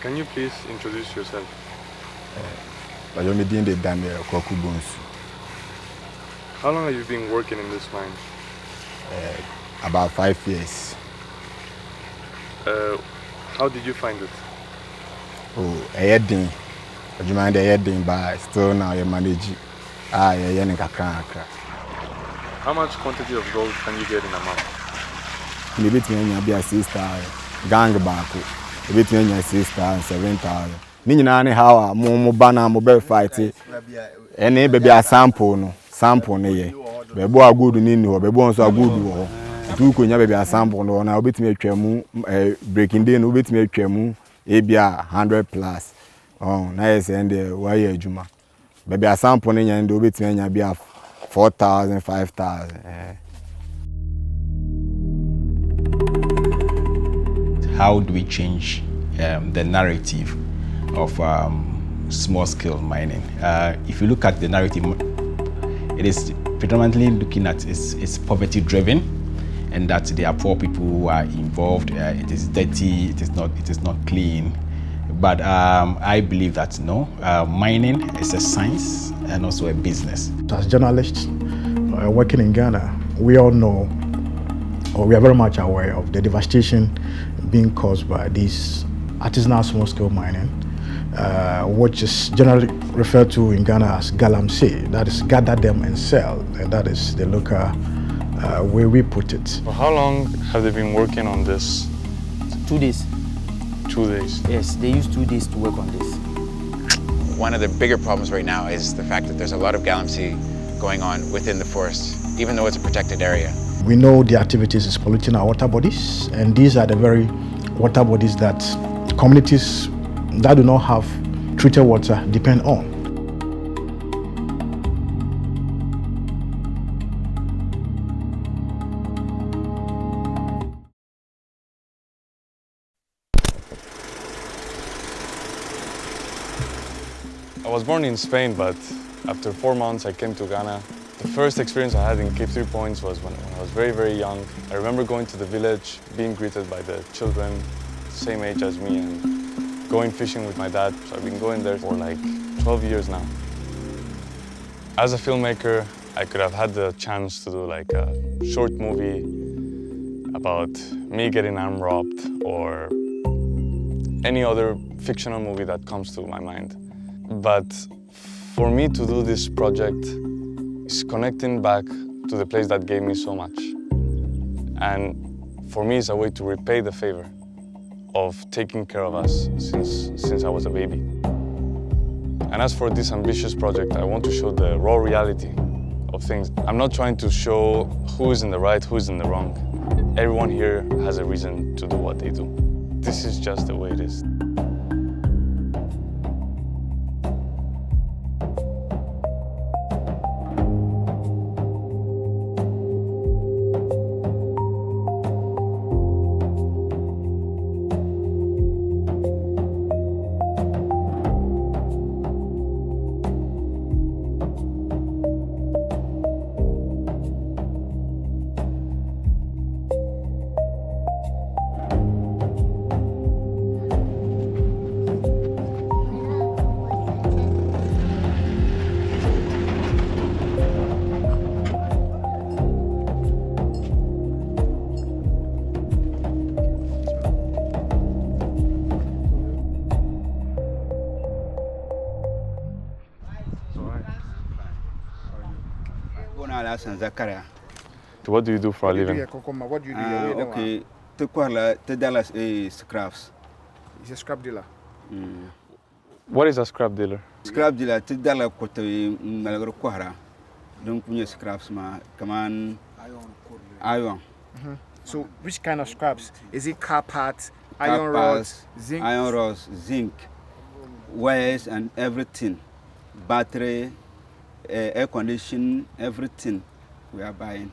Can you please introduce yourself? How long have you been working in this mine? About 5 years. How did you find it? Oh, a heading. You mind a heading, but still now you manage. How much quantity of gold can you get in a month? Maybe to be a sister, gang back. Maybe to be 6,000, 7,000. Ninja how mo banner mobile fight. Any baby a sample no ye. Bebo a good nini or bebo so a good war. Tu kunya baby a sample no na obit me twemu breaking day no obit me twemu ebia 100 plus. Oh na yes and why ejuma. Baby a sample ni nya ndo obit me nya bia 4,000, 5,000. How do we change the narrative of small-scale mining? If you look at the narrative, it is predominantly looking at it's poverty-driven, and that there are poor people who are involved. It is dirty. It is not clean. But I believe that no, mining is a science and also a business. As journalists working in Ghana, we all know, or we are very much aware of the devastation being caused by this artisanal small-scale mining, which is generally referred to in Ghana as galamsey. That is gather them and sell, and that is the local way we put it. Well, how long have they been working on this? 2 days. 2 days? Yes, they use 2 days to work on this. One of the bigger problems right now is the fact that there's a lot of galamsey going on within the forest, even though it's a protected area. We know the activities is polluting our water bodies, and these are the very water bodies that communities that do not have treated water depend on. I was born in Spain, but after 4 months I came to Ghana. The first experience I had in Cape 3 Points was when I was very, very young. I remember going to the village, being greeted by the children, same age as me, and going fishing with my dad. So I've been going there for like 12 years now. As a filmmaker, I could have had the chance to do like a short movie about me getting arm robbed or any other fictional movie that comes to my mind. But for me to do this project is connecting back to the place that gave me so much. And for me, it's a way to repay the favor of taking care of us since I was a baby. And as for this ambitious project, I want to show the raw reality of things. I'm not trying to show who is in the right, who is in the wrong. Everyone here has a reason to do what they do. This is just the way it is. What do you do for a living? What do you do? Okay, Dallas scraps. He's a scrap dealer. What is a scrap dealer? Scrap dealer, Dallas Malagro Quara. Don't put scraps, come on. Iron. So, which kind of scraps? Is it car parts, iron rods, zinc? Iron rods, zinc, wires, and everything. Battery, air conditioning, everything we are buying.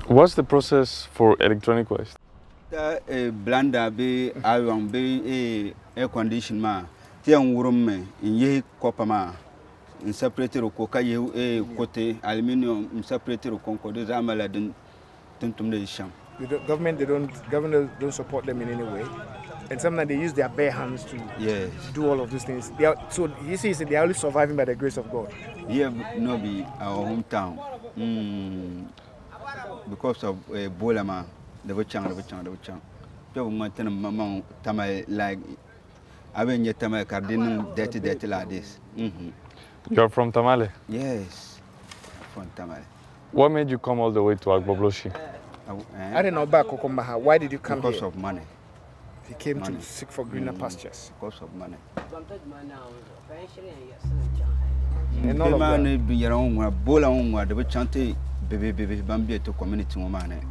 What's the process for electronic waste? Blender be iron be air condition ma. Tiang room me in ye copper ma. In separated or coca ye cote aluminium in separated or concord is amaladin tuntum de sham. Government don't support them in any way. And sometimes they use their bare hands to Yes. do all of these things. So you see, they are only surviving by the grace of God. Here no be our hometown. Because of Ebola man, the chang. People want to know Tamil like I mean yet Tamil cardinal dirty like this. You're from Tamale? Yes, from Tamale. What made you come all the way to Agbobloshi? I don't know about Kokombaha. Why did you come because here? of money. He came Money. to seek for greener pastures. Because of money. And all of man that. be your own bola on the chante baby bambia to community woman.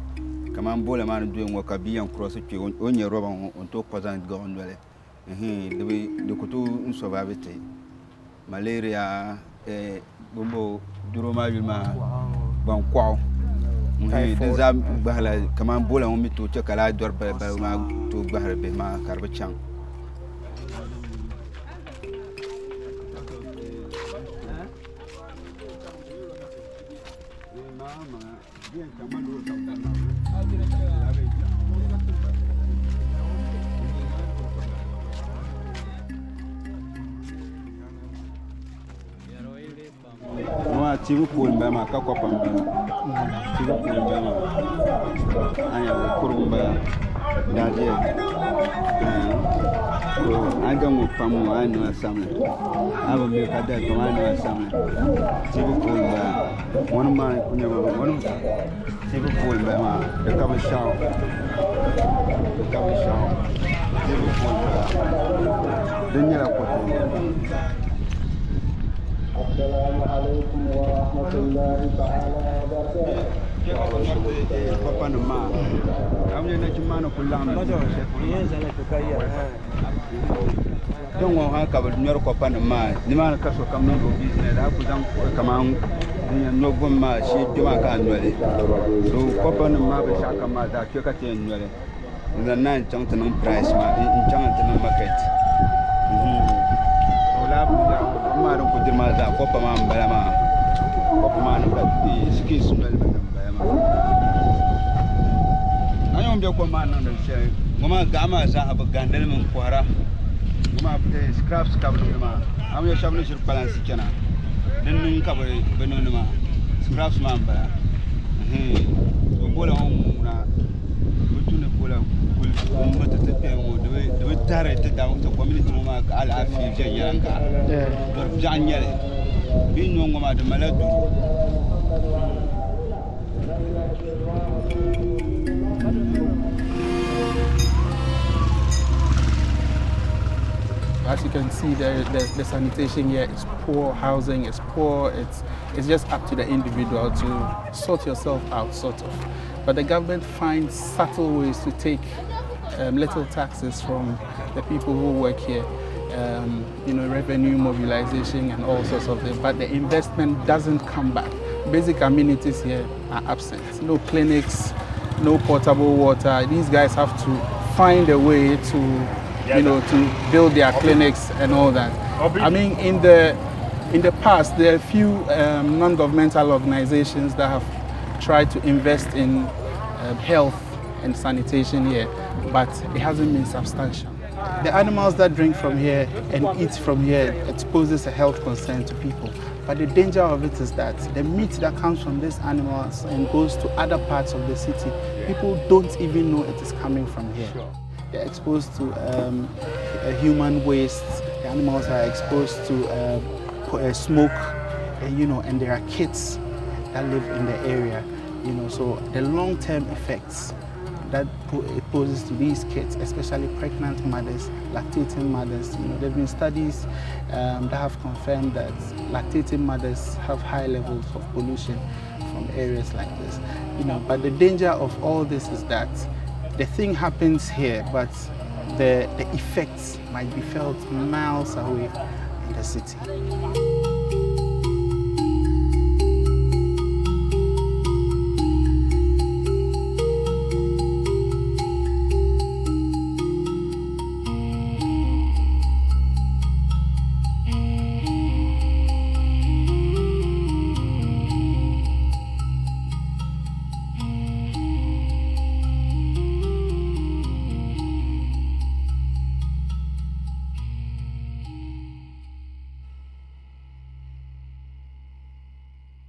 Come on, bola man doing work a be and cross it on your rubber on top of gone well. The way the kutu survive malaria, bumbo, duroma, banquao. Dezam bahala, come on, bola on me to check a light door by to Bahrabe, ma carbachang. Tibu pool bama kakopam tibu pool bama aya kurumba daje ko anga mo pamu anu asamle aba me kada to anu asamle tibu pool ba won ma kunya ba won tibu pool bama de kama shaw tibu pool ba dunya la ko Assalamualaikum warahmatullahi wabarakatuh. Papa nama, kami nak cuma nak pulang. Don't want to cover your papa nama. Ni mana kaso kami nak business. Aku jang kamang no gomma si cuma kan nuale. So papa nama besar kamada kita cien nuale. Dan nan cang tenang price ma, cang tenang market. Maru kudir maza kopa man balama kopa man di skis mel balama ayom be ko man nan se ngoma gama za ab gandal men kwara ngoma be scraps kablu ma am yo shabnu sur balance kena den nun kabare benon ma scraps man ba so bola on na butune bola kul mata te mo de tare te da to community mo ma al afi je yanka dor janyele bi nyongo ma de maladu As you can see, the sanitation here is poor, housing is poor, it's just up to the individual to sort yourself out, sort of. But the government finds subtle ways to take little taxes from the people who work here, revenue mobilization and all sorts of things, but the investment doesn't come back. Basic amenities here are absent. No clinics, no potable water. These guys have to find a way to, to build their clinics and all that. I mean, in the past, there are a few non-governmental organizations that have tried to invest in health and sanitation here, but it hasn't been substantial. The animals that drink from here and eat from here exposes a health concern to people. But the danger of it is that the meat that comes from these animals and goes to other parts of the city, people don't even know it is coming from here. They're exposed to human waste. The animals are exposed to smoke, and there are kids that live in the area. So the long-term effects that it poses to these kids, especially pregnant mothers, lactating mothers. There have been studies that have confirmed that lactating mothers have high levels of pollution from areas like this. But the danger of all this is that the thing happens here, but the effects might be felt miles away in the city.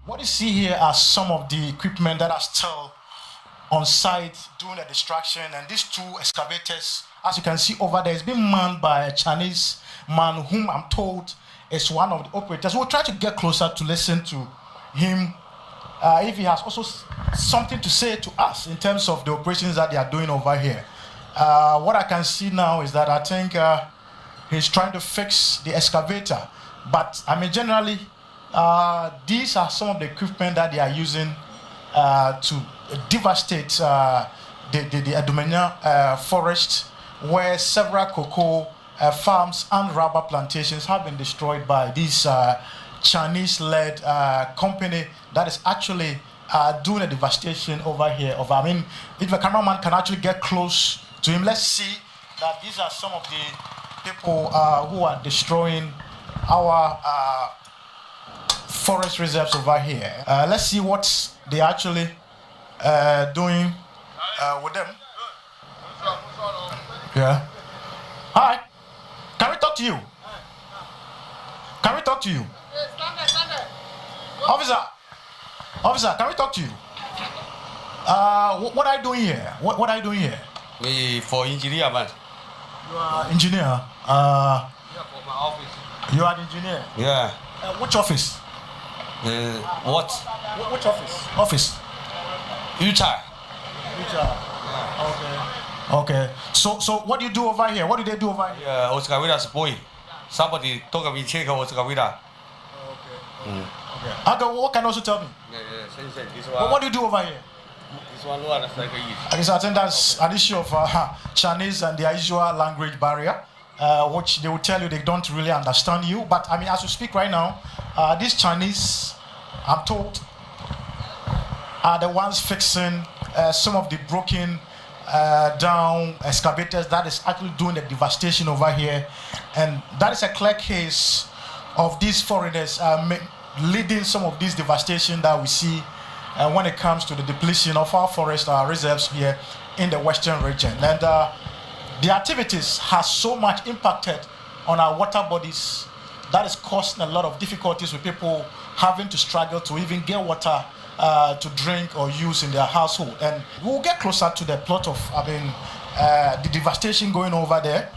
What you see here are some of the equipment that are still on site during the destruction, and these two excavators, as you can see over there, is being manned by a Chinese man whom I'm told is one of the operators. We'll try to get closer to listen to him if he has also something to say to us in terms of the operations that they are doing over here. What I can see now is that I think he's trying to fix the excavator, but I mean generally these are some of the equipment that they are using to devastate the Adumanya forest, where several cocoa farms and rubber plantations have been destroyed by this Chinese-led company that is actually doing a devastation over here. I mean, if the cameraman can actually get close to him, let's see that these are some of the people who are destroying our forest reserves over here. Let's see what they actually doing with them. Yeah. Hi. Can we talk to you? Can we talk to you? Officer, can we talk to you? What are you doing here? What are you doing here? We for engineer, man. You are engineer. Yeah, for my office. You are an engineer. Yeah. Which office? What? Which office? Office. Utah. Yeah. Okay. So what do you do over here? What do they do over here? Yeah, Oscar Vida's boy. Somebody talk about check Oscar Vida. Okay. What can you also tell me? This What do you do over here? This one, that's like a I guess I think that's an issue of Chinese and their usual language barrier, which they will tell you they don't really understand you. But I mean, as we speak right now, these Chinese, I'm told, are the ones fixing some of the broken down excavators that is actually doing the devastation over here. And that is a clear case of these foreigners leading some of this devastation that we see when it comes to the depletion of our forest reserves here in the western region. And the activities has so much impacted on our water bodies that is causing a lot of difficulties with people having to struggle to even get water to drink or use in their household. And we'll get closer to the plot of the devastation going over there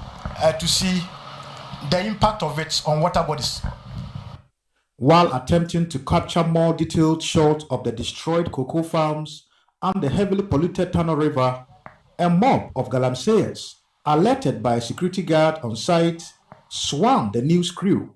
to see the impact of it on water bodies. While attempting to capture more detailed shots of the destroyed cocoa farms and the heavily polluted Tano River, a mob of galamseyers, alerted by a security guard on site, swarmed the news crew.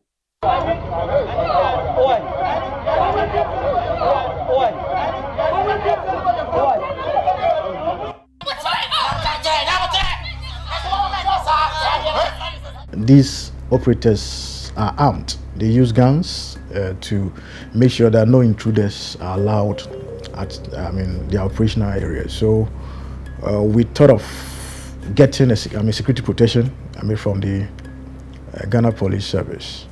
These operators are armed. They use guns to make sure that no intruders are allowed at the operational area. So we thought of getting a security protection from the Ghana Police Service.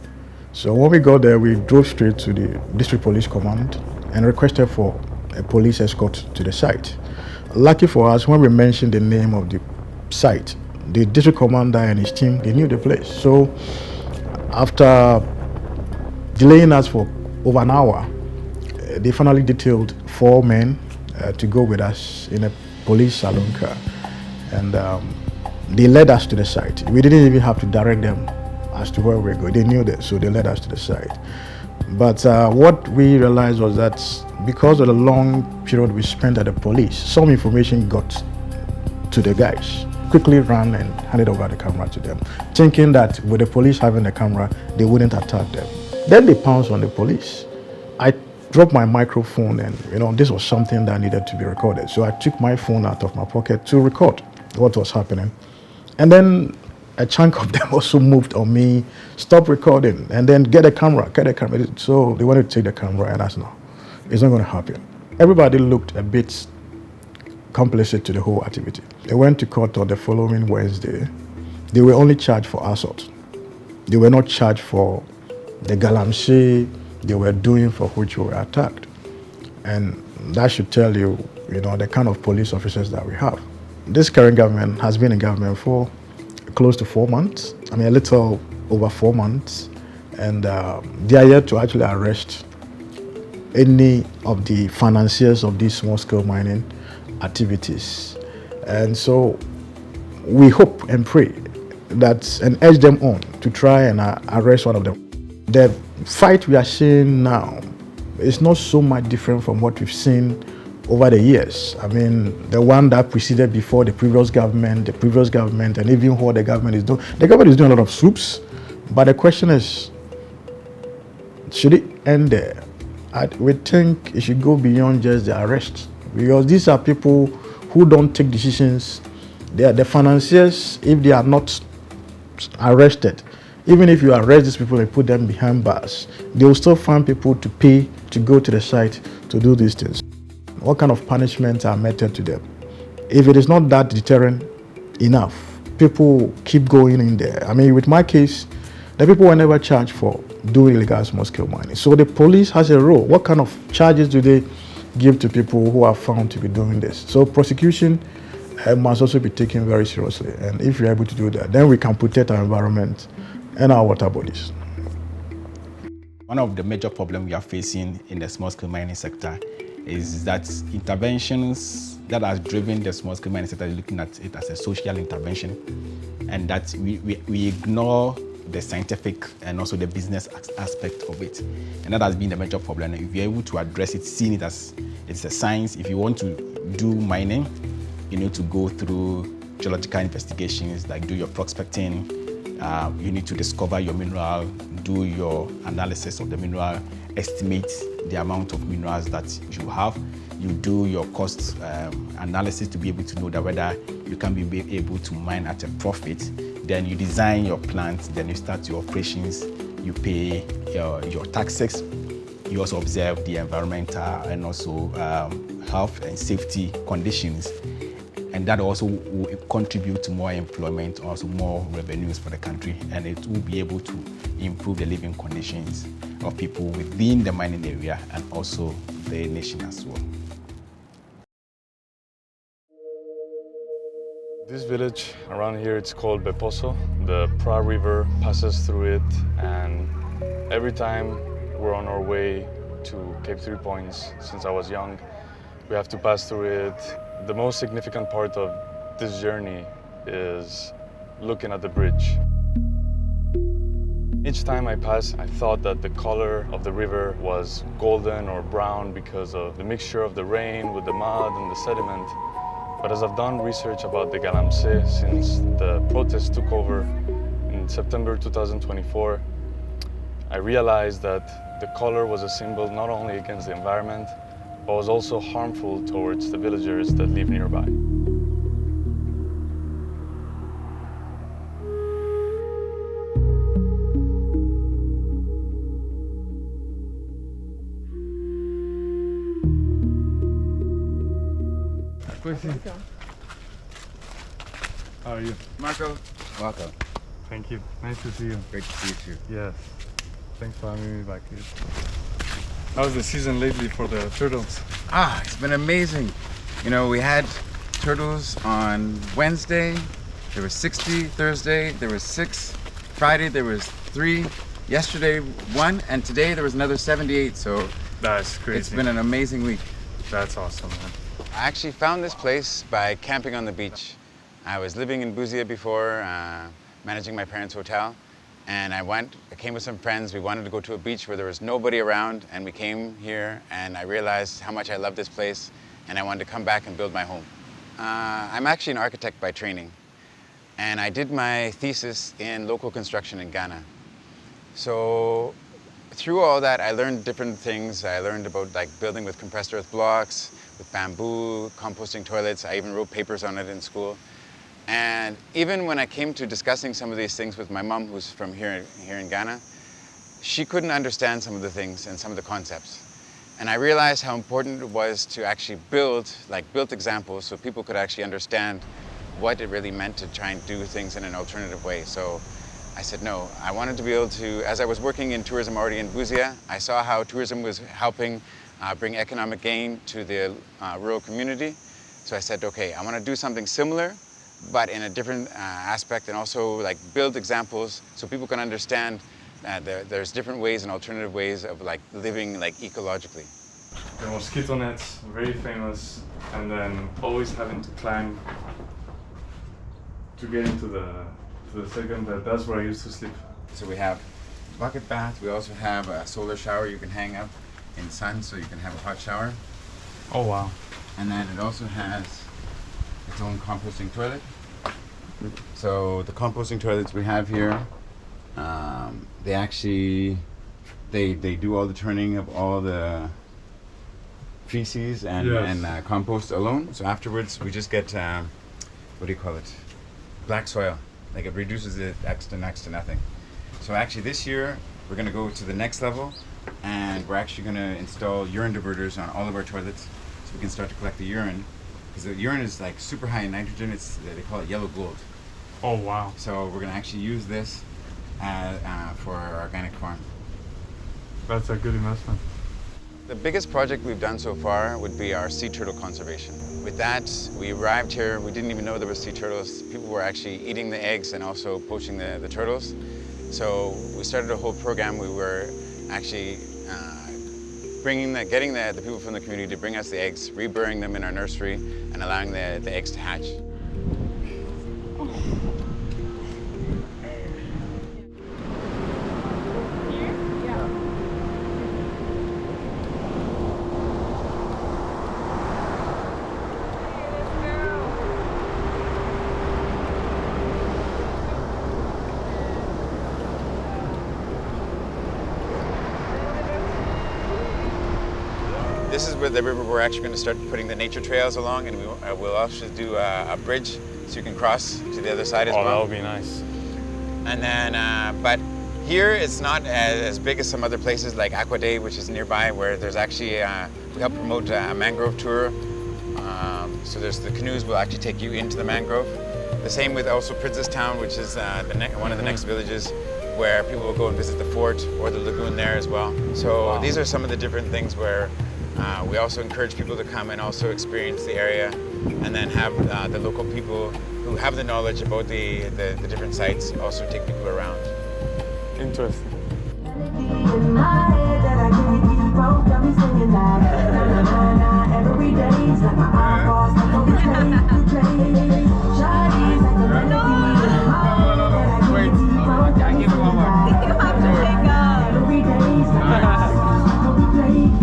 So when we got there, we drove straight to the District Police Command and requested for a police escort to the site. Lucky for us, when we mentioned the name of the site, the district commander and his team, they knew the place. So after delaying us for over an hour, they finally detailed 4 men to go with us in a police saloon car. And they led us to the site. We didn't even have to direct them as to where we're going. They knew that, so they led us to the site. But what we realized was that because of the long period we spent at the police, some information got to the guys. Quickly ran and handed over the camera to them, thinking that with the police having the camera, they wouldn't attack them. Then they pounced on the police. I dropped my microphone and this was something that needed to be recorded. So I took my phone out of my pocket to record what was happening. And then a chunk of them also moved on me, stop recording, and then get a camera. So they wanted to take the camera, and I said, no, it's not going to happen. Everybody looked a bit complicit to the whole activity. They went to court on the following Wednesday. They were only charged for assault. They were not charged for the galamsey they were doing for which we were attacked. And that should tell you, the kind of police officers that we have. This current government has been in government for close to 4 months. A little over 4 months. And they are yet to actually arrest any of the financiers of these small-scale mining activities. And so we hope and pray that and urge them on to try and arrest one of them. The fight we are seeing now is not so much different from what we've seen over the years. I mean, the one that preceded before the previous government, and even what the government is doing. The government is doing a lot of swoops, but the question is, should it end there? We think it should go beyond just the arrest, because these are people who don't take decisions. They are the financiers. If they are not arrested, even if you arrest these people and put them behind bars, they will still find people to pay to go to the site to do these things. What kind of punishments are meted to them? If it is not that deterrent enough, people keep going in there. I mean, with my case, the people were never charged for doing illegal small-scale mining. So the police has a role. What kind of charges do they give to people who are found to be doing this? So prosecution must also be taken very seriously. And if you're able to do that, then we can protect our environment and our water bodies. One of the major problems we are facing in the small-scale mining sector is that interventions that are driven the small-scale mining sector is looking at it as a social intervention, and that we ignore the scientific and also the business aspect of it. And that has been the major problem. If you're able to address it, seeing it as it's a science, if you want to do mining, you need to go through geological investigations, like do your prospecting, you need to discover your mineral, do your analysis of the mineral, estimate the amount of minerals that you have. You do your cost analysis to be able to know that whether you can be able to mine at a profit. Then you design your plant, then you start your operations, you pay your taxes. You also observe the environmental and also health and safety conditions. And that also will contribute to more employment, also more revenues for the country, and it will be able to improve the living conditions of people within the mining area and also the nation as well. This village around here, it's called Beposo. The Pra River passes through it, and every time we're on our way to Cape 3 Points, since I was young, we have to pass through it. The most significant part of this journey is looking at the bridge. Each time I pass, I thought that the color of the river was golden or brown because of the mixture of the rain with the mud and the sediment. But as I've done research about the galamsey since the protests took over in September 2024, I realized that the color was a symbol not only against the environment, but was also harmful towards the villagers that live nearby. How are you? Marco, welcome. Thank you. Nice to see you. Great to see you too. Yes. Thanks for having me back here. How's the season lately for the turtles? It's been amazing. You know, we had turtles on Wednesday. There was 60. Thursday there was 6. Friday there was 3. Yesterday 1, and today there was another 78. So that's crazy. It's been an amazing week. That's awesome, man. I actually found this place by camping on the beach. I was living in Busia before, managing my parents' hotel. And I came with some friends. We wanted to go to a beach where there was nobody around, and we came here, and I realized how much I love this place, and I wanted to come back and build my home. I'm actually an architect by training, and I did my thesis in local construction in Ghana. So through all that, I learned different things. I learned about like building with compressed earth blocks, with bamboo, composting toilets. I even wrote papers on it in school. And even when I came to discussing some of these things with my mom, who's from here in Ghana, she couldn't understand some of the things and some of the concepts. And I realized how important it was to actually build examples so people could actually understand what it really meant to try and do things in an alternative way. So I said, no, I wanted to be able to, as I was working in tourism already in Busia, I saw how tourism was helping bring economic gain to the rural community. So I said, okay, I want to do something similar, but in a different aspect, and also like build examples so people can understand that there's different ways and alternative ways of like living like ecologically. The mosquito nets, very famous, and then always having to climb to get into the second bed. That's where I used to sleep. So we have bucket bath. We also have a solar shower you can hang up in the sun, so you can have a hot shower. Oh wow. And then it also has its own composting toilet. So the composting toilets we have here, they actually they do all the turning of all the feces and compost alone. So afterwards we just get what do you call it? Black soil. Like it reduces it next to nothing. So actually this year we're going to go to the next level, and we're actually going to install urine diverters on all of our toilets, so we can start to collect the urine. Because the urine is like super high in nitrogen. They call it yellow gold. Oh wow. So we're going to actually use this for our organic farm. That's a good investment. The biggest project we've done so far would be our sea turtle conservation. With that, we arrived here, we didn't even know there were sea turtles. People were actually eating the eggs and also poaching the turtles. So we started a whole program. We were actually getting the people from the community to bring us the eggs, reburying them in our nursery, and allowing the eggs to hatch. This is where the river we're actually going to start putting the nature trails along, and we'll also do a bridge so you can cross to the other side as well. Oh, that would be nice. And then, but here it's not as big as some other places like Aqua Day, which is nearby, where there's actually, we help promote a mangrove tour. So there's the canoes will actually take you into the mangrove. The same with also Princess Town, which is one of the next villages, where people will go and visit the fort or the lagoon there as well. So these are some of the different things where we also encourage people to come and also experience the area, and then have the local people who have the knowledge about the different sites also take people around. Interesting.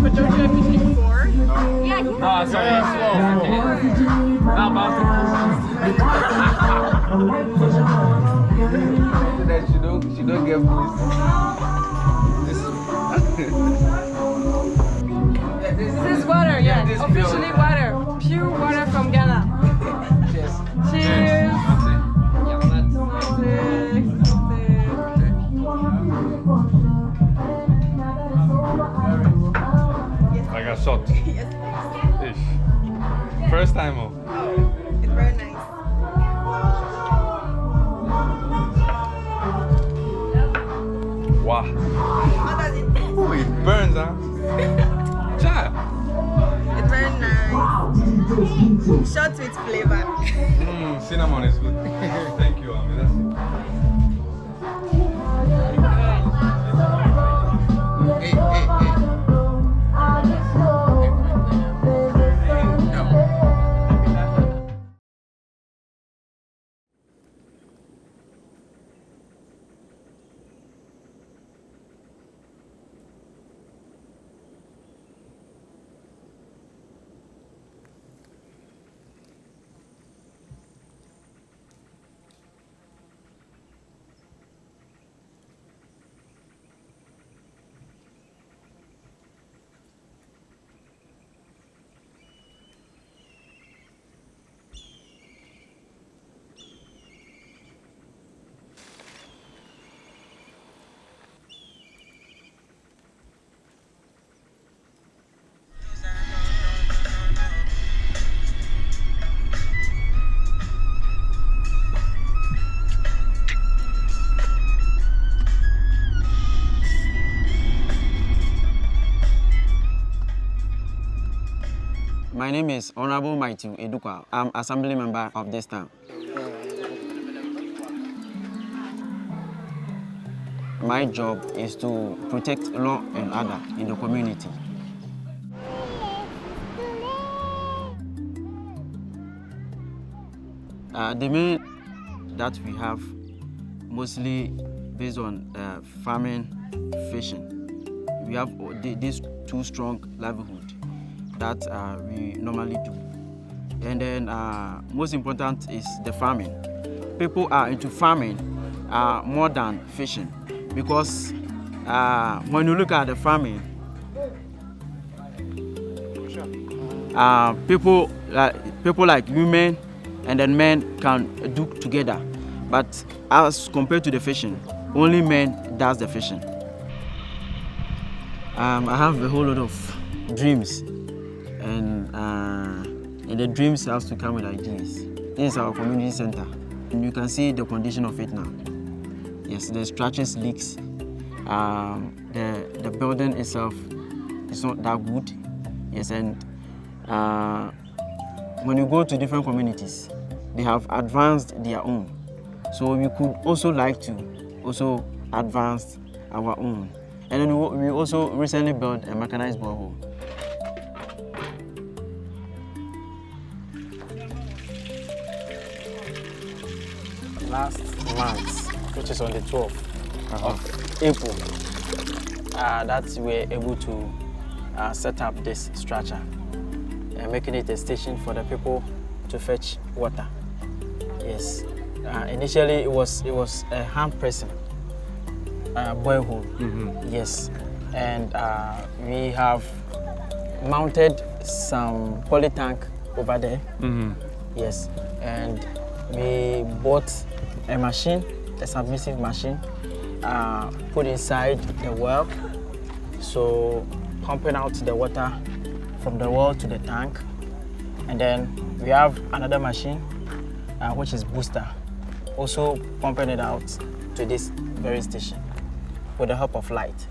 But don't you have to take 4? Yeah. No, sorry, slow. Not about that she don't get police. This is water, yeah. Officially water. Pure water from Ghana. Cheers. Cheers. Like a shot. Yes, please. First time. Oh, it's very nice. Wow. How does it taste? Ooh, it burns, huh? Ja. It's very nice. Shot with flavor. Cinnamon is good. Thank you, Ami. That's it. My name is Honorable Maitu Edukwa. I'm Assembly Member of this town. My job is to protect law and order in the community. The main that we have mostly based on farming, fishing. We have these two strong livelihood that we normally do. And then most important is the farming. People are into farming more than fishing because when you look at the farming, people like women and then men can do together. But as compared to the fishing, only men does the fishing. I have a whole lot of dreams, and in the dreams has to come with ideas. This is our community center, and you can see the condition of it now. Yes, the structures leaks. The building itself is not that good. Yes, and when you go to different communities, they have advanced their own. So we could also like to also advance our own. And then we also recently built a mechanized borehole. Last month, which is on the 12th of April, that we were able to set up this structure, making it a station for the people to fetch water. Yes. Initially, it was a hand pressing borehole. Yes, and we have mounted some poly tank over there. Yes, and we bought a machine, a submersive machine, put inside the well, so pumping out the water from the well to the tank, and then we have another machine, which is booster, also pumping it out to this very station with the help of light.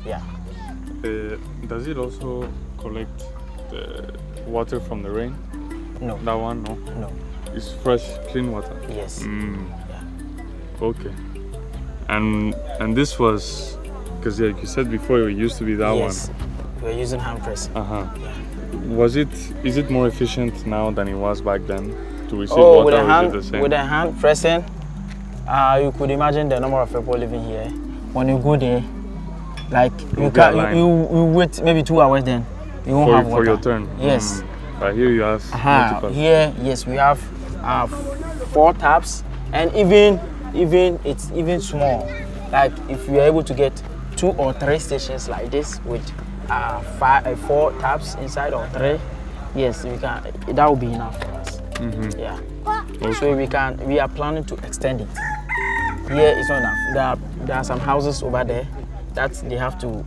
Yeah. Does it also collect the water from the rain? No. That one, no? No. It's fresh, clean water? Yes. Yeah. Okay. And this was, because like you said before, it used to be that one. Yes. We're using hand press. Yeah. Is it more efficient now than it was back then to receive with water, a or hand, is it the same? with a hand pressing, you could imagine the number of people living here. When you go there, like you wait maybe 2 hours, then you won't have water. For your turn. Yes. But here you have multiple. Here, yes, we have 4 taps, and even it's even small. Like if we are able to get 2 or 3 stations like this with 4 taps inside or 3, yes, we can. That will be enough for us. Yeah. Okay. So we are planning to extend it. Here it's not enough. There are some houses over there that they have to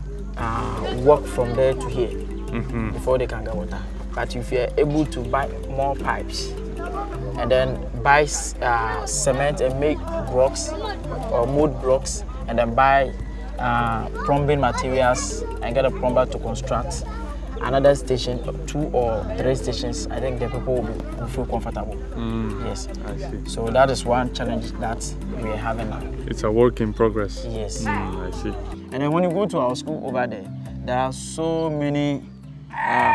walk from there to here before they can get water. But if you are able to buy more pipes and then buy cement and make blocks or mold blocks, and then buy plumbing materials and get a plumber to construct another station, 2 or 3 stations, I think the people will feel comfortable. Yes. I see. So that is one challenge that we are having now. It's a work in progress. Yes. I see. And then when you go to our school over there are so many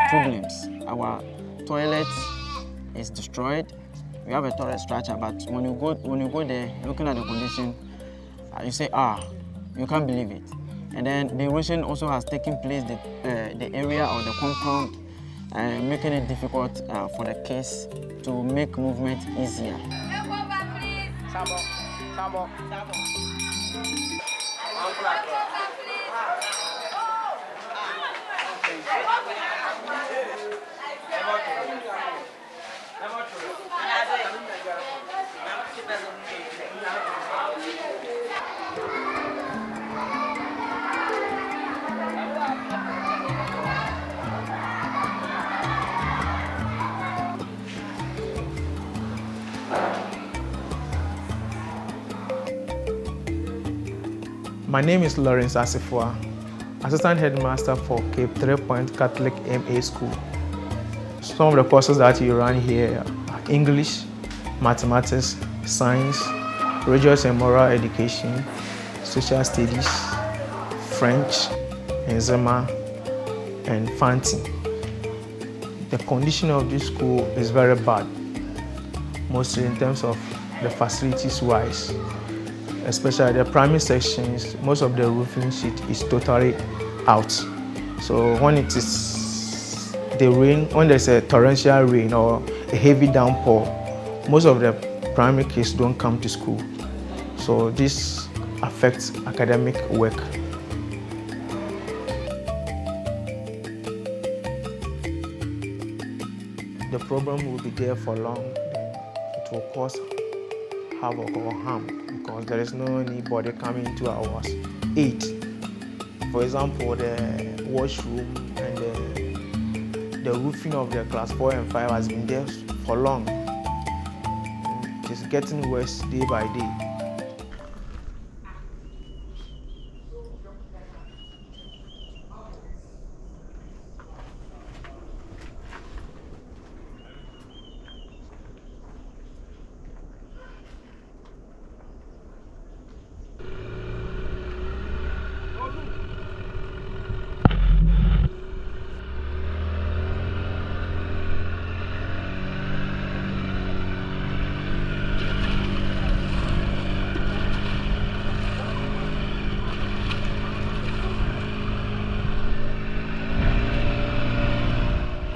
problems. Our toilet is destroyed. We have a toilet structure, but when you go there, looking at the condition, you say, you can't believe it. And then the erosion also has taken place the area or the compound, making it difficult for the kids to make movement easier. My name is Lawrence Asifua, Assistant Headmaster for Cape 3 Point Catholic MA School. Some of the courses that you run here are English, Mathematics, Science, Religious and Moral Education, Social Studies, French, Enzema, and Fanti. The condition of this school is very bad. mostly in terms of the facilities wise. Especially the primary sections, most of the roofing sheet is totally out. So when it is the rain, when there's a torrential rain or a heavy downpour, most of the primary kids don't come to school. So this affects academic work. The problem will be there for long, it will cause havoc or harm because there is no anybody coming to our aid. For example, the washroom and the roofing of the class 4 and 5 has been there for long. It is getting worse day by day.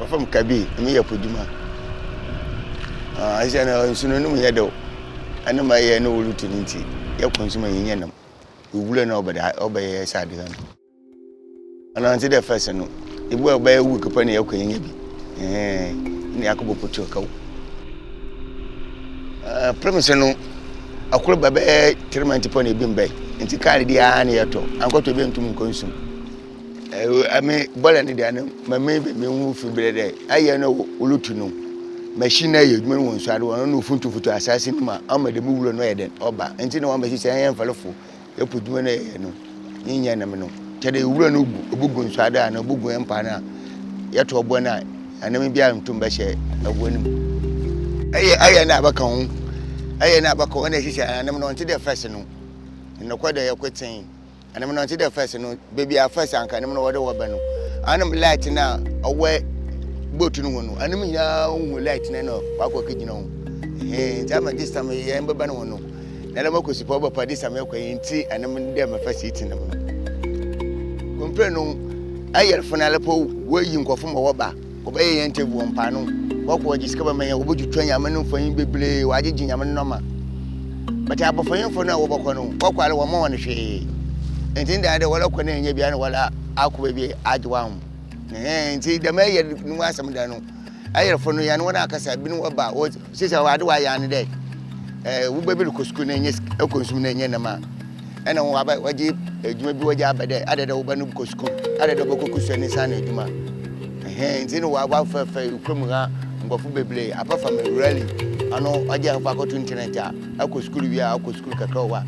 From Kabi, me ya puduma. I say na nsuno no me do. Ana ma ye no wulutu nti. Ya konsuma yenye nam. Owule na obeye sade han. Ana nti the first no. Ibu obeye wu kopa na yakwenye bi. Ni akobo potio kawo. Premise no akoro babe treatment po na bi mbe. Nti kare dia na yeto. Ankoto bi ntum konsum. I mean, Bolani Dana, my maybe me move in bed. I know Ulutuno. Machine, you mean, so I don't know foot to assassin my arm the move no eden, Oba, and you know, I'm I am for you put you no. Yanamino. Tell you, run a book sada and a book empana. Yet to a buona, and then be I'm to Bashe, a win. I never come. I never call any, and I'm not to the fashion. In the quarter, you're quite saying. And I'm not the first, baby, our first uncle, and I'm not what I know. I'm light now, away, boat to no one. And I'm young, light now, Papa, you know. And I'm at this time, I am a banana. Then I'm going to support by this America in tea, and I'm in there, my first eating them. Compreno, I have Fanalapo, where you go from a waba, obey and take one panel. What would discover me, would you train your man for him, baby, why did you have a number? But I have for him for now, what I want more on the shade. And in the other one, you be annual, I'll be at one. And see the mayor, no one some dano. I have for no young one, I have been about what says I do I am day. We baby look school and yes, a consuming Yanama. And I about what you may be a job by the other open school, other the book and his son, Duma. And in a while, for criminal, but for baby, apart from a rally, I know I have back to internet. I could school via our school Kakawa,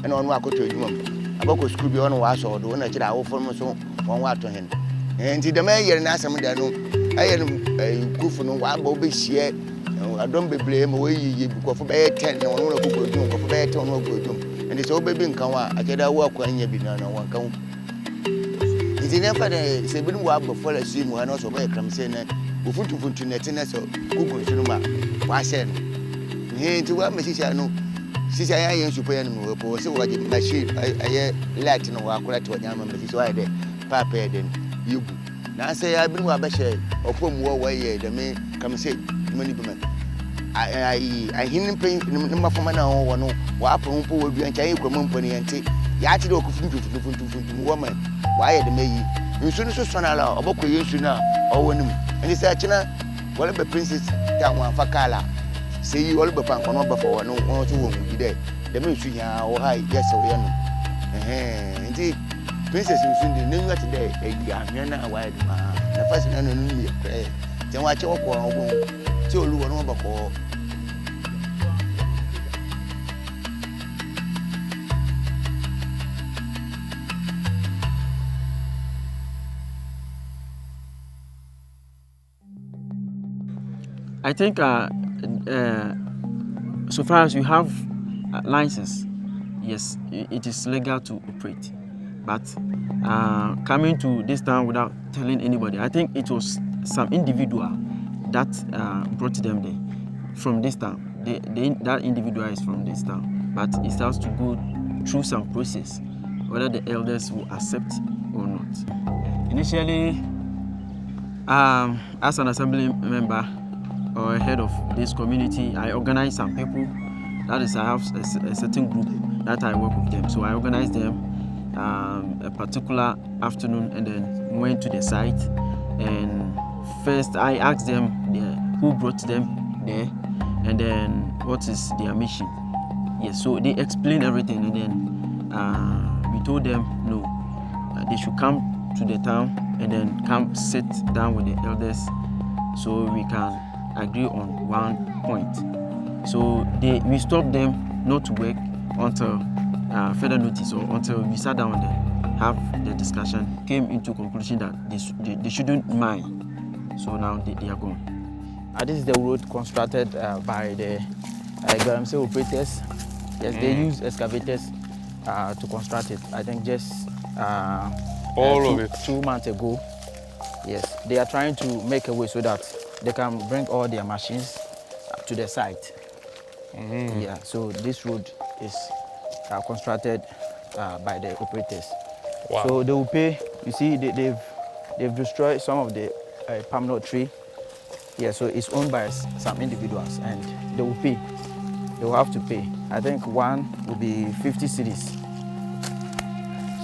and on Wako to Duma. About school be on was or do not our former so one water hen. And the mayor and ask me that I am a good for no one bobby share. I don't be blame away you go for bed 10 or no go do for bed on no go do. And it's all baby in Kawa. I get a walk when you be none on one count. It's enough for the 7 wab before I see one also by come saying that we put to netiness or Google cinema. Why send? Hey, to what Mrs. I know. Since I am super animal, so what machine I Latin or accurate to a young man, is why they papa then you. Now say I've been what Bashe or from war way the may come say many women. I him paying number for my own one, what will be a Chinese company and take Yati to woman. Why the may you soon so son allow a book you soon now or when and it's actually well the princess down one for Kala. Say you all before no before no one to whom be there. The ministry or high, yes, or young. Indeed, Princess in Sunday knew that today, a young wide man. The first man knew me a prayer. Then watch your poor woman. So, Lou, no before. I think so far as you have license, yes, it is legal to operate. But coming to this town without telling anybody, I think it was some individual that brought them there from this town. that individual is from this town, but it has to go through some process, whether the elders will accept or not. Initially, as an assembly member or head of this community, I organize some people. That is, I have a certain group that I work with them. So I organize them a particular afternoon and then went to the site. And first I asked them who brought them there and then what is their mission. Yes, so they explained everything and then we told them no, they should come to the town and then come sit down with the elders so we can agree on one point. So we stopped them not to work until further notice or until we sat down and have the discussion, came into conclusion that they shouldn't mind. So now they are gone. This is the road constructed by the galamsey operators. Yes, they use excavators to construct it. I think just all of it 2 months ago. Yes, they are trying to make a way so that they can bring all their machines to the site. Yeah, so this road is constructed by the operators. Wow. So they will pay. You see, they've destroyed some of the palm nut tree. Yeah, so it's owned by some individuals, and they will pay. They will have to pay. I think one will be 50 cedis.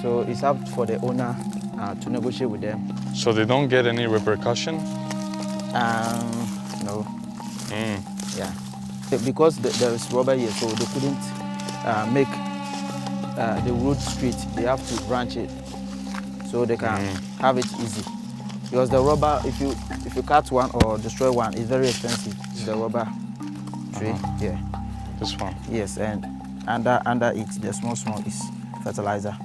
So it's up for the owner to negotiate with them. So they don't get any repercussion? No. Yeah. Because there is rubber here, so they couldn't make the road straight. They have to branch it so they can have it easy. Because the rubber, if you cut one or destroy one, it's very expensive. It's the rubber tree. Yeah. This one? Yes, and under it, the small is fertilizer.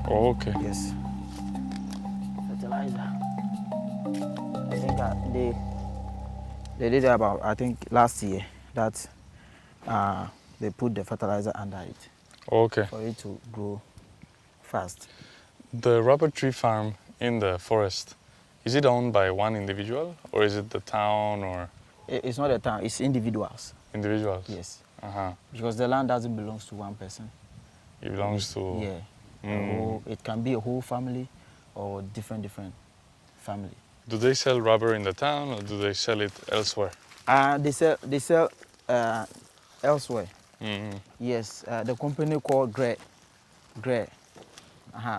Oh, okay. Yes. Fertilizer. I think they did about, I think last year, that they put the fertilizer under it. Okay. For it to grow fast. The rubber tree farm in the forest, is it owned by one individual or is it the town or? It's not a town, it's individuals. Individuals? Yes. Uh-huh. Because the land doesn't belong to one person. It belongs to? Yeah. It can be a whole family or different family. Do they sell rubber in the town or do they sell it elsewhere? They sell elsewhere. Yes, the company called Gray.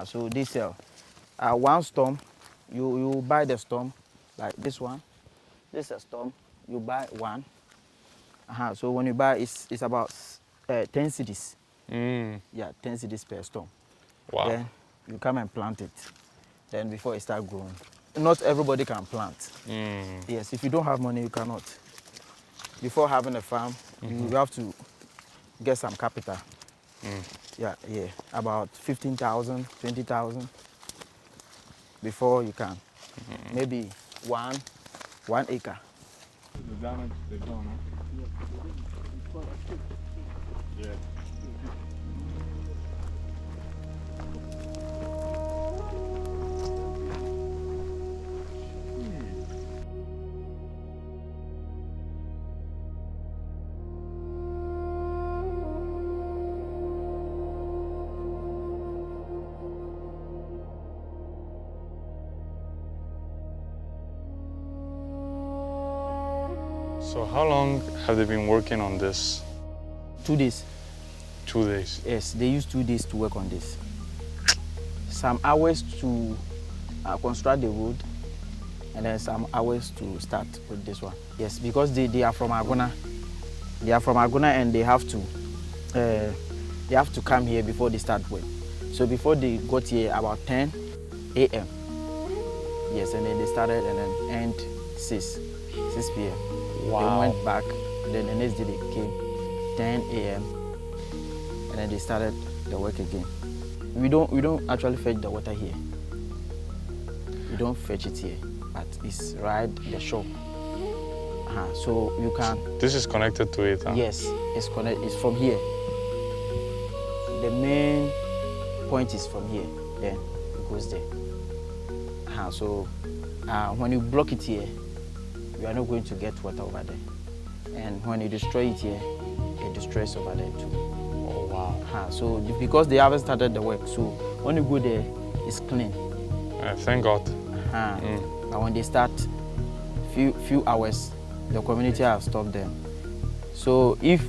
So they sell. One storm, you buy the storm, like this one. This is a storm, you buy one. So when you buy, it's about 10 cedis. Yeah, 10 cedis per storm. Wow. Then you come and plant it. Then before it starts growing. Not everybody can plant. Yes, if you don't have money, you cannot. Before having a farm, you have to get some capital. Yeah, about 15,000, 20,000 before you can. Maybe one acre. The damage they've done, huh? Yeah. So how long have they been working on this? 2 days. 2 days? Yes, they use 2 days to work on this. Some hours to construct the road, and then some hours to start with this one. Yes, because they are from Agona. They are from Agona and they have to come here before they start work. So before they got here about 10 a.m. Yes, and then they started and then end 6 p.m. Wow. They went back, then the next day they came 10 a.m. and then they started the work again. We don't actually fetch the water here. We don't fetch it here, but it's right the shore. So you can. This is connected to it, huh? Yes, it's connected. It's from here. The main point is from here. Then it goes there. So when you block it here, you are not going to get water over there. And when you destroy it here, it destroys over there too. Oh, wow. So because they haven't started the work, so when you go there, it's clean. Thank God. And when they start, few hours, the community have stopped them. So if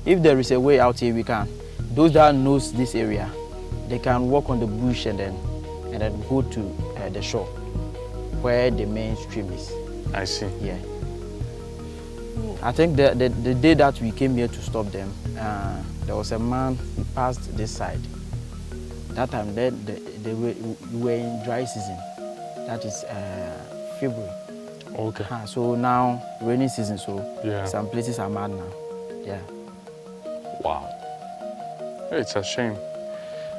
there is a way out here, we can. Those that knows this area, they can walk on the bush and then go to the shore, where the main stream is. I see. Yeah. I think the day that we came here to stop them, there was a man who passed this side. That time they were in dry season. That is February. Okay. So now rainy season, so yeah. Some places are mad now. Yeah. Wow. It's a shame.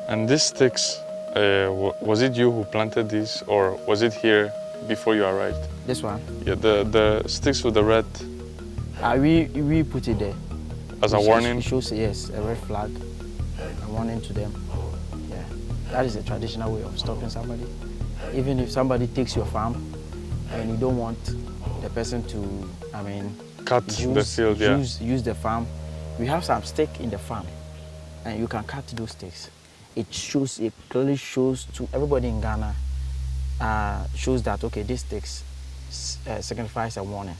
And these sticks, was it you who planted these, or was it here before you arrived? This one? Yeah, the sticks with the red. We put it there. As a warning? It shows, yes, a red flag, a warning to them. Yeah. That is a traditional way of stopping somebody. Even if somebody takes your farm and you don't want the person to, cut the field, yeah. Use the farm. We have some stick in the farm, and you can cut those sticks. It clearly shows to everybody in Ghana, shows that, okay, these sticks signifies a warning.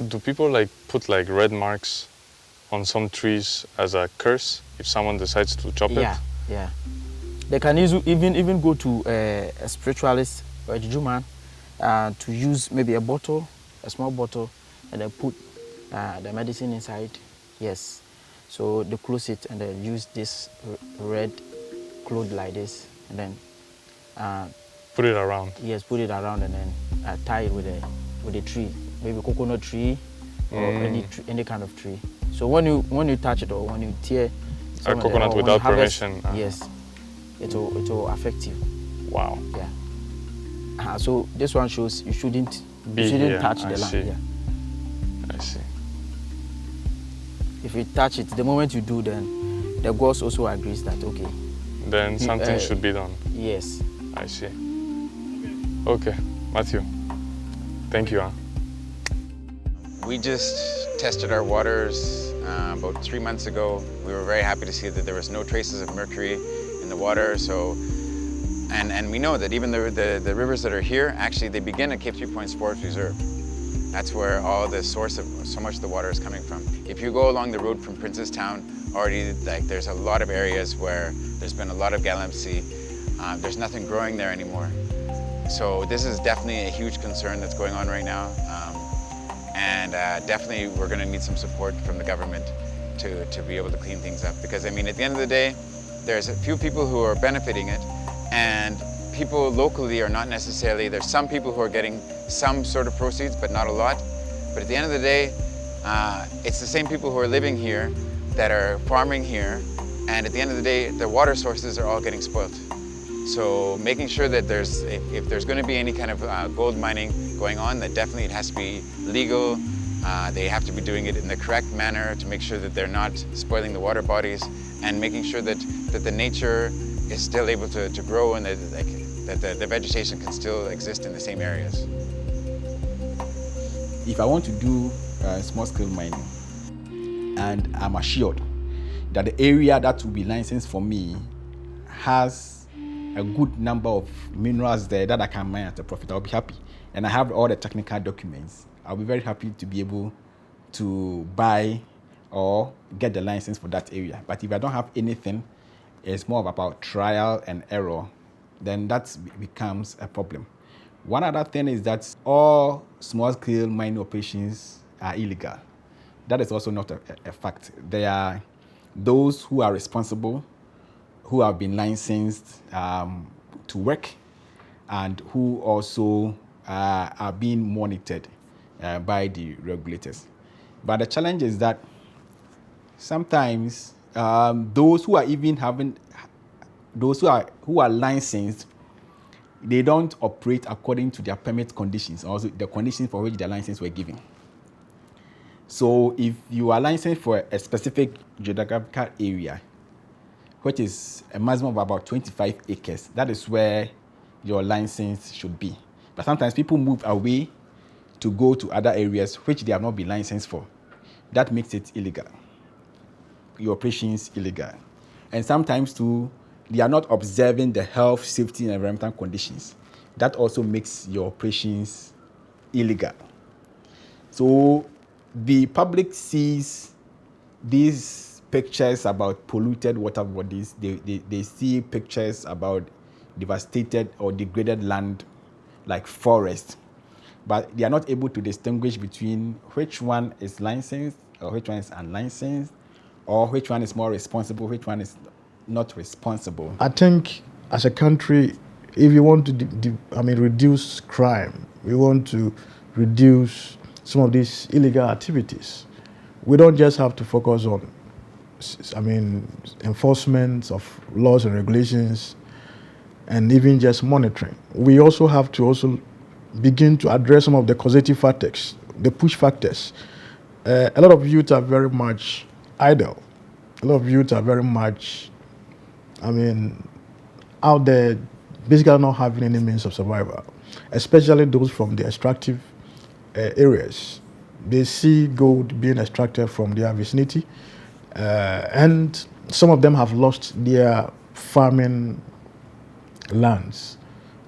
Do people put red marks on some trees as a curse if someone decides to chop it? Yeah. They can even go to a spiritualist or a juju man to use maybe a small bottle, and then put the medicine inside. Yes. So they close it and then use this red cloth like this, and then put it around. Yes, put it around and then tie it with a tree, maybe coconut tree or any kind of tree. So when you touch it or when you tear a coconut without permission, yes, it will affect you. Wow. Yeah. So this one shows you shouldn't touch the land. Yeah. I see. If you touch it, the moment you do, then the gods also agrees that okay. Then something should be done. Yes. I see. Okay, Matthew. Thank you. We just tested our waters about 3 months ago. We were very happy to see that there was no traces of mercury in the water. So, and we know that even the rivers that are here, actually they begin at Cape 3 Points Forest Reserve. That's where all the source of so much of the water is coming from. If you go along the road from Princestown, already there's a lot of areas where there's been a lot of galamsey. There's nothing growing there anymore. So this is definitely a huge concern that's going on right now. And definitely we're going to need some support from the government to be able to clean things up. Because at the end of the day, there's a few people who are benefiting it, and people locally are not necessarily, there's some people who are getting some sort of proceeds, but not a lot. But at the end of the day, it's the same people who are living here that are farming here, and at the end of the day, the water sources are all getting spoiled. So making sure that if there's going to be any kind of gold mining going on, that definitely it has to be legal. They have to be doing it in the correct manner to make sure that they're not spoiling the water bodies, and making sure that the nature is still able to grow, and that the vegetation can still exist in the same areas. If I want to do small-scale mining, and I'm assured that the area that will be licensed for me has a good number of minerals there that I can mine at a profit, I'll be happy. And I have all the technical documents. I'll be very happy to be able to buy or get the license for that area. But if I don't have anything, it's more about trial and error, then that becomes a problem. One other thing is that all small-scale mining operations are illegal. That is also not a fact. There are those who are responsible, who have been licensed to work, and who also are being monitored by the regulators. But the challenge is that sometimes those who are licensed, they don't operate according to their permit conditions, also the conditions for which their license were given. So if you are licensed for a specific geographical area, which is a maximum of about 25 acres, that is where your license should be. But sometimes people move away to go to other areas which they have not been licensed for. that makes it illegal. Your operations illegal. And sometimes too, they are not observing the health, safety, and environmental conditions. That also makes your operations illegal. So the public sees these pictures about polluted water bodies. They see pictures about devastated or degraded land like forest, but they are not able to distinguish between which one is licensed or which one is unlicensed, or which one is more responsible, which one is not responsible. I think as a country, if you want to reduce crime, we want to reduce some of these illegal activities, we don't just have to focus on enforcement of laws and regulations and even just monitoring. We also have to begin to address some of the causative factors, the push factors. A lot of youth are very much idle. A lot of youth are very much, out there, basically not having any means of survival, especially those from the extractive areas. They see gold being extracted from their vicinity, and some of them have lost their farming lands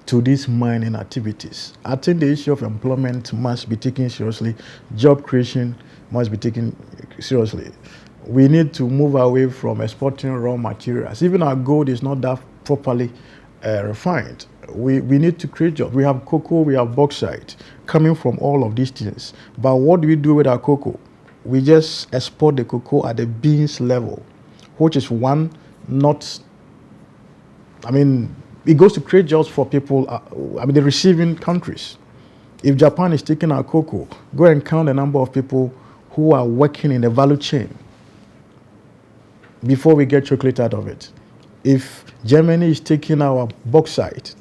to these mining activities. I think the issue of employment must be taken seriously. Job creation must be taken seriously. We need to move away from exporting raw materials. Even our gold is not that properly refined. We need to create jobs. We have cocoa, we have bauxite coming from all of these things. But what do we do with our cocoa? We just export the cocoa at the beans level, which is it goes to create jobs for people, the receiving countries. If Japan is taking our cocoa, go and count the number of people who are working in the value chain before we get chocolate out of it. If Germany is taking our bauxite,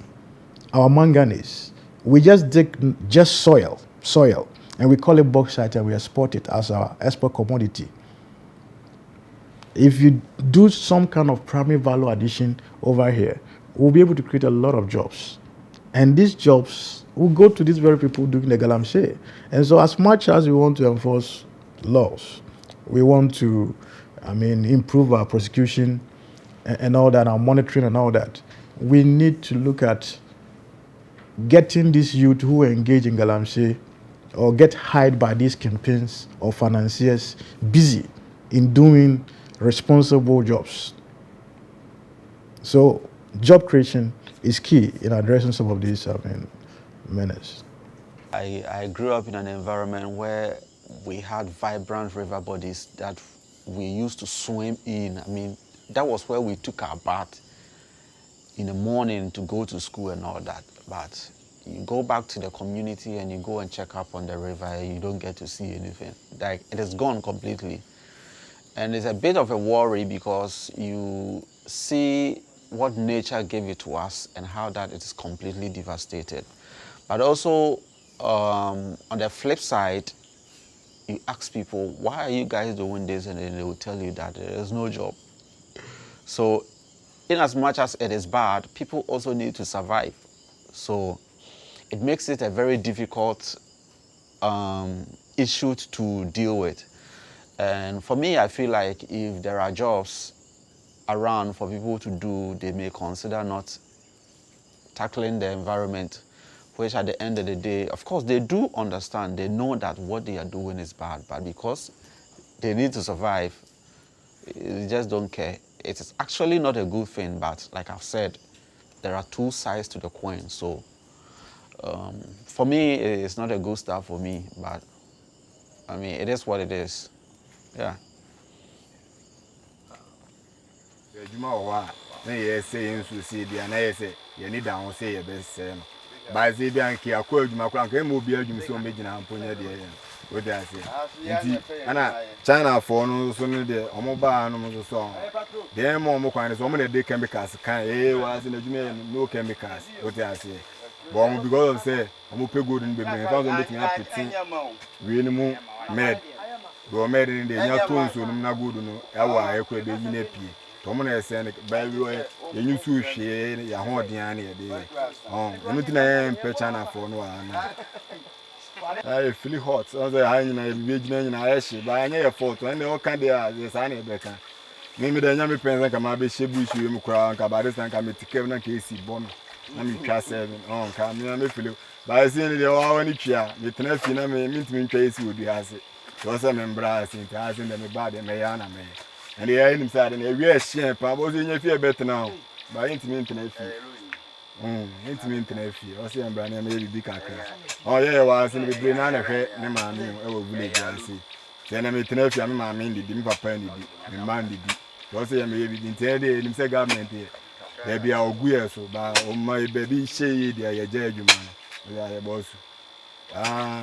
our manganese, we just dig soil, and we call it bauxite and we export it as our export commodity. If you do some kind of primary value addition over here, we'll be able to create a lot of jobs. And these jobs will go to these very people doing the galamsey. And so as much as we want to enforce laws, we want to improve our prosecution and all that, our monitoring and all that, we need to look at getting these youth who engage in galamsey or get hired by these campaigns or financiers busy in doing responsible jobs. So job creation is key in addressing some of these menaces. I grew up in an environment where we had vibrant river bodies that we used to swim in. That was where we took our bath in the morning to go to school and all that. But you go back to the community and you go and check up on the river and you don't get to see anything. Like, it is gone completely. And it's a bit of a worry because you see what nature gave it to us and how that it is completely devastated. But also, on the flip side, you ask people, why are you guys doing this? And then they will tell you that there is no job. So, in as much as it is bad, people also need to survive. So, it makes it a very difficult issue to deal with. And for me, I feel like if there are jobs around for people to do, they may consider not tackling the environment, which at the end of the day, of course, they do understand. They know that what they are doing is bad, but because they need to survive, they just don't care. It is actually not a good thing, but like I've said, there are two sides to the coin. So for me, it's not a good start for me, but it is what it is. Yeah. China for no so the omoba no so dem mo kwan so mo dey chemicals kan was in no chemicals what I say but because of say omo pay good in baby found them making up to we no mo med go med in the nya tone so no na good no e wa e kwa be yi na pie to mo na say ba wi ye nyu su hwe ya ho den an ye dey eno ti na pe China for no ana I feel hot. So I na beginning na ashi, but anya your fault. When they can dey yes ani beka. Mimi dey nyame pensa ka ma be shebu shi mu kura nka ba dey san ka me tike na ka esi bom. Na me twa 7. On ka me feel. But I see dey wa wani twa. Me tena fi na me ntimi ntwa esi odu ase. So say me mbra ase nti ase dey me ba dey me ya na me. And the air inside and we are sharing, but was in your fear better now. By intimate and intimate and if you also am brand maybe big cracker. Oh, yeah, was in the brain and a hair, no man, I will village. I see. Then I made enough young man, the dimpa penny, the man did. Also, I may be intended in the government here. There be our gear so, but oh, my baby, she, dear judge, man. I was.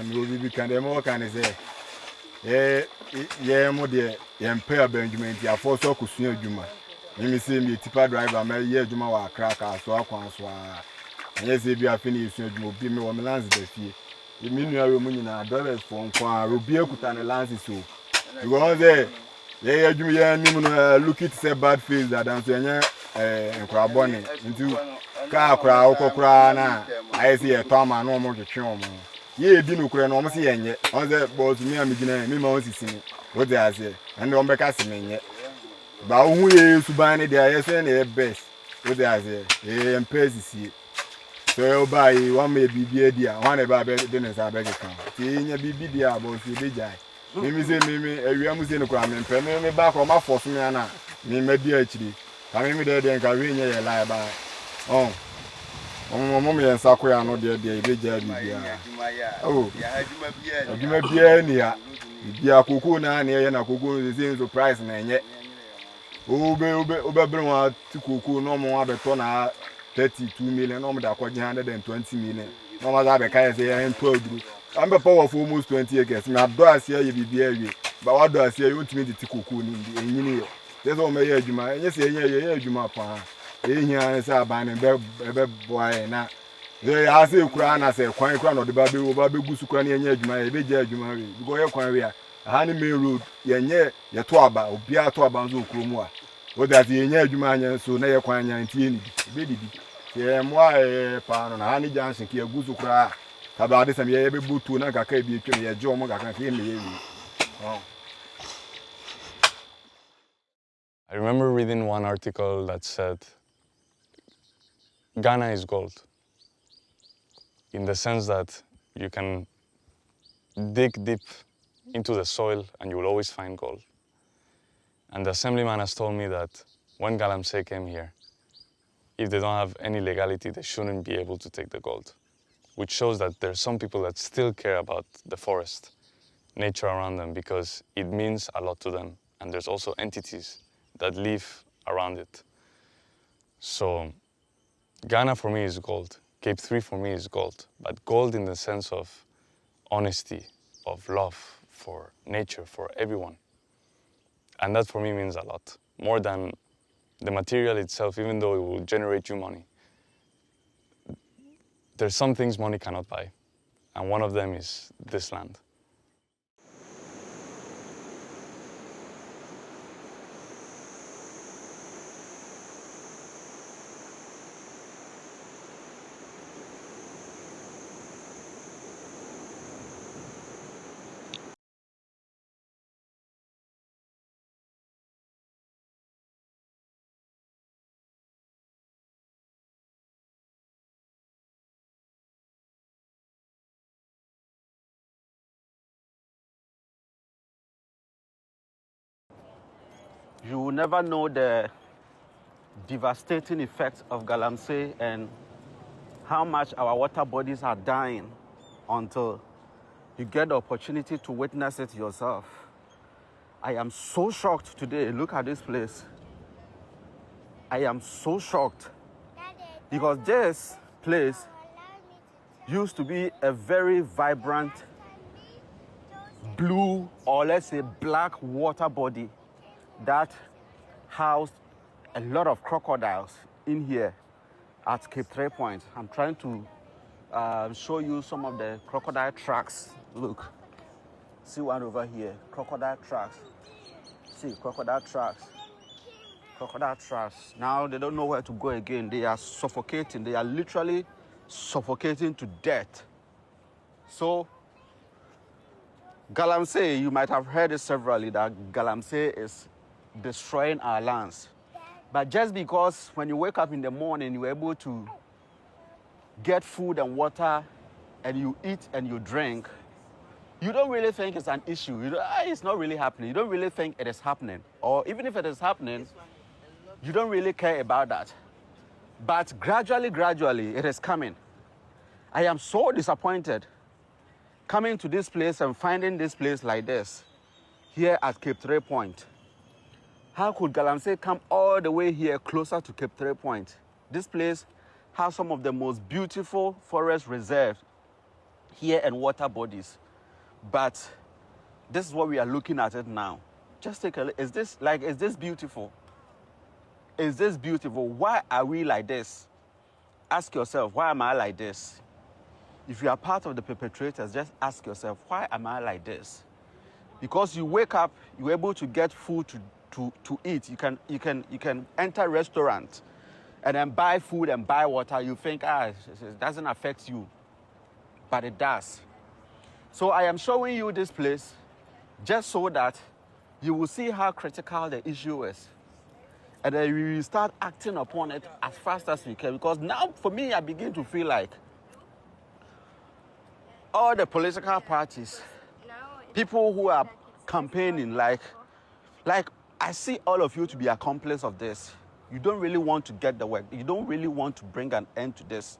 No, we can more can I say. Yeah, my dear, Empire Benjamin, I force so could see Juma. You see me, tipper driver, my year Juma wa cracker, so I can't swear. Yes, if you are finished, you will be me on the lands the fee. You mean you are removing our dollars from Rubia Kutan lands so. You go there, yeah, you look at say bad face that I'm saying, and crab bonnet into car crowd, crana. I see a Tom and no more to show. Ye didn't cry no see any on the boss me and me mouse see what they say and on back as me yet. But who is to buy any there is any best what they say and pays it. So buy one may be dear, one about business I beg a count. Seeing a BB dear about you be jai. Mimi say me a real museum of crime and pay me back on my force me and me may be actually coming me there then carrying a lie by. Oh. Mommy and Sakura no dear oh, you may be any dear cuckoo na near and a cuckoo is in surprise and yet. Oberbron to cuckoo no more betona 32 million, no more than 120 million. No matter the say and 12. I'm a powerful almost 20 against me. I do I see you be but what do I see you to me the cuckoo in the year? There's all my age, my yes, you my pa. Here is a band and boy na. They ask you crown as a coin crown of the baby Gusukran and my baby judge. Go your coin. Honey May Road, ye twaba, or Bia Twabanzo Krumwa. What that ye man so near coin and tea. Baby, yeah, why pan on Honey Johnson, here Gusukra. About this, I'm able to not a KB, a Joe Moga can hear me. I remember reading one article that said, Ghana is gold, in the sense that you can dig deep into the soil and you will always find gold. And the assemblyman has told me that when galamsey came here, if they don't have any legality, they shouldn't be able to take the gold, which shows that there are some people that still care about the forest, nature around them, because it means a lot to them. And there's also entities that live around it. So Ghana for me is gold. Cape 3 for me is gold, but gold in the sense of honesty, of love for nature, for everyone. And that for me means a lot, more than the material itself, even though it will generate you money. There's some things money cannot buy, and one of them is this land. You will never know the devastating effects of galamsey and how much our water bodies are dying until you get the opportunity to witness it yourself. I am so shocked today. Look at this place. I am so shocked because this place used to be a very vibrant blue, or let's say black water body that housed a lot of crocodiles in here at Cape 3 Point. I'm trying to show you some of the crocodile tracks. Look, see one over here, crocodile tracks. See, crocodile tracks. Crocodile tracks. Now they don't know where to go again. They are suffocating. They are literally suffocating to death. So Galamsey, you might have heard it severally that galamsey is destroying our lands. But just because when you wake up in the morning, you're able to get food and water and you eat and you drink, you don't really think it's an issue. It's not really happening. You don't really think it is happening. Or even if it is happening, you don't really care about that. But gradually, it is coming. I am so disappointed coming to this place and finding this place like this, here at Cape 3 Point. How could galamsey come all the way here closer to Cape 3 Point? This place has some of the most beautiful forest reserves here and water bodies. But this is what we are looking at it now. Just take a look. Is this beautiful? Is this beautiful? Why are we like this? Ask yourself, why am I like this? If you are part of the perpetrators, just ask yourself, why am I like this? Because you wake up, you're able to get food to eat. You can enter a restaurant and then buy food and buy water. You think, it doesn't affect you. But it does. So I am showing you this place just so that you will see how critical the issue is. And then we will start acting upon it as fast as we can. Because now, for me, I begin to feel like all the political parties, people who are campaigning, like I see all of you to be accomplices of this. You don't really want to get the work. You don't really want to bring an end to this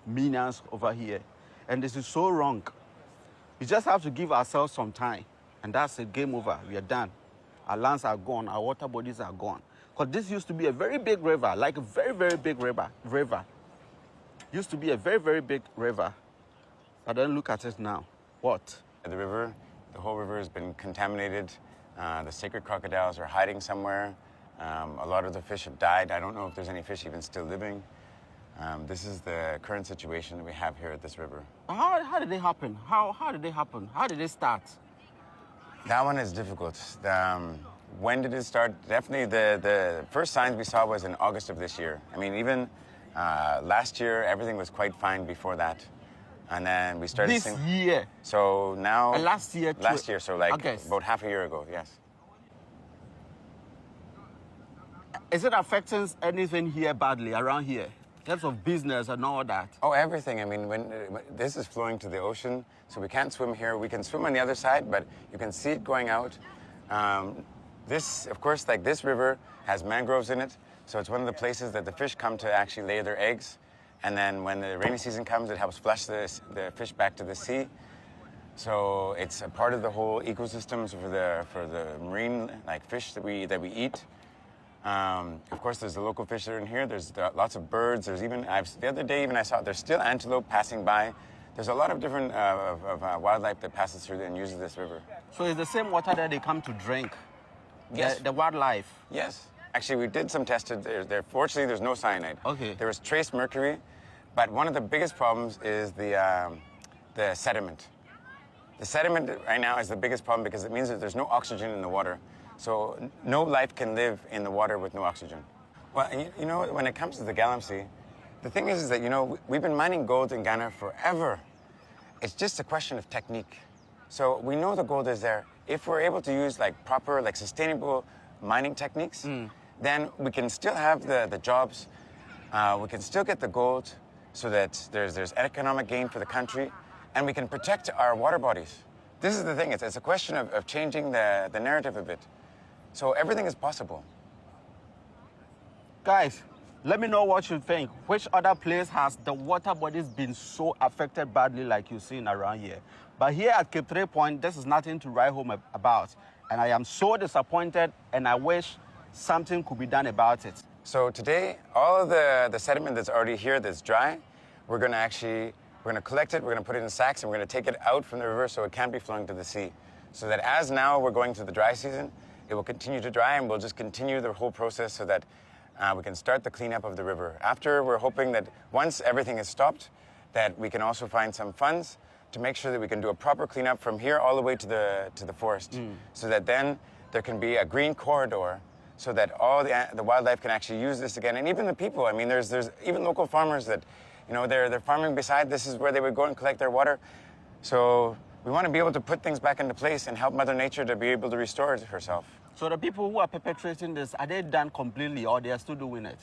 menace over here. And this is so wrong. We just have to give ourselves some time. And that's it, game over. We are done. Our lands are gone. Our water bodies are gone. Because this used to be a very big river, like a very, very big river. Used to be a very, very big river. But then look at it now. What? The river, the whole river has been contaminated. The sacred crocodiles are hiding somewhere. A lot of the fish have died. I don't know if there's any fish even still living. This is the current situation that we have here at this river. How did it happen? How did it happen? How did it start? That one is difficult. When did it start? Definitely the first signs we saw was in August of this year. I mean, even last year, everything was quite fine before that. And then we started This year? So now... last year? Last year, so like August. about half a year ago, yes. Is it affecting anything here badly, around here? In terms of business and all that? Oh, everything. I mean, when this is flowing to the ocean, so we can't swim here. We can swim on the other side, but you can see it going out. This, of course, like this river has mangroves in it, so it's one of the places that the fish come to actually lay their eggs. And then when the rainy season comes, it helps flush the fish back to the sea. So it's a part of the whole ecosystem for the marine fish that we eat. Of course, there's the local fish that are in here. There's lots of birds. There's even the other day I saw there's still antelope passing by. There's a lot of different wildlife that passes through and uses this river. So it's the same water that they come to drink. Yes. The wildlife. Yes. Actually, we did some tested. Fortunately, there's no cyanide. Okay. There was trace mercury, but one of the biggest problems is the sediment. The sediment right now is the biggest problem because it means that there's no oxygen in the water. So no life can live in the water with no oxygen. Well, you know, when it comes to the galamsey, the thing is that, you know, we've been mining gold in Ghana forever. It's just a question of technique. So we know the gold is there. If we're able to use proper, sustainable mining techniques, then we can still have the jobs. We can still get the gold so that there's economic gain for the country, and we can protect our water bodies. This is the thing. It's a question of changing the narrative a bit. So everything is possible. Guys, let me know what you think. Which other place has the water bodies been so affected badly like you've seen around here? But here at Cape 3 Point, this is nothing to write home about. And I am so disappointed, and I wish something could be done about it. So today, all of the sediment that's already here that's dry, we're going to collect it, we're going to put it in sacks, and we're going to take it out from the river so it can't be flowing to the sea. So that as now we're going to the dry season, it will continue to dry, and we'll just continue the whole process so that we can start the cleanup of the river. After, we're hoping that once everything is stopped, that we can also find some funds to make sure that we can do a proper cleanup from here all the way to the forest, so that then there can be a green corridor, so that all the wildlife can actually use this again, and even the people. I mean, there's even local farmers that, you know, they're farming beside. This is where they would go and collect their water. So we want to be able to put things back into place and help Mother Nature to be able to restore herself. So the people who are perpetrating this, are they done completely or they are still doing it?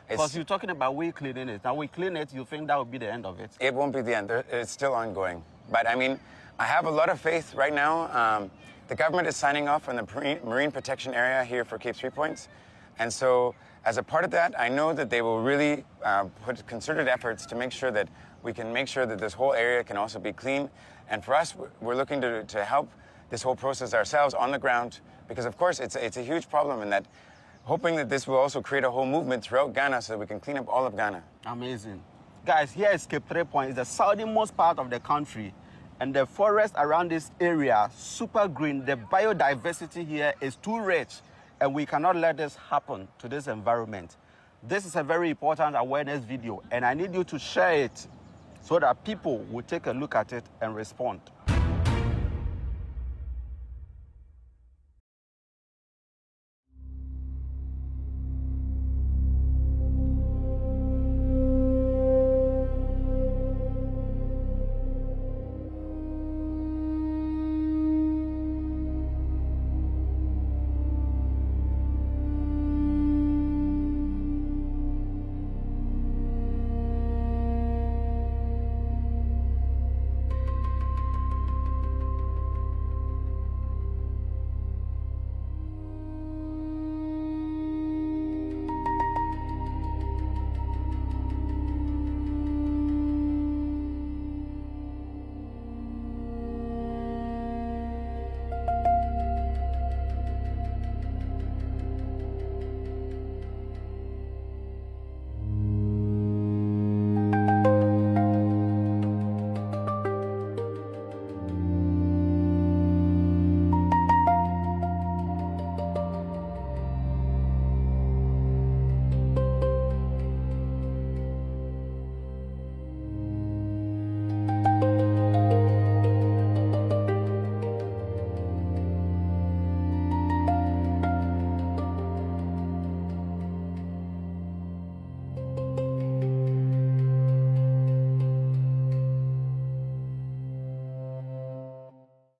Because you're talking about we cleaning it. Now we clean it, you think that would be the end of it? It won't be the end. It's still ongoing. But I mean, I have a lot of faith right now. The government is signing off on the marine protection area here for Cape Three Points. And so as a part of that, I know that they will really put concerted efforts to make sure that we can make sure that this whole area can also be clean. And for us, we're looking to help this whole process ourselves on the ground, because of course it's a huge problem, and that hoping that this will also create a whole movement throughout Ghana so that we can clean up all of Ghana. Amazing. Guys, here is Cape Three Points, the southernmost part of the country, and the forest around this area, super green. The biodiversity here is too rich, and we cannot let this happen to this environment. This is a very important awareness video, and I need you to share it so that people will take a look at it and respond.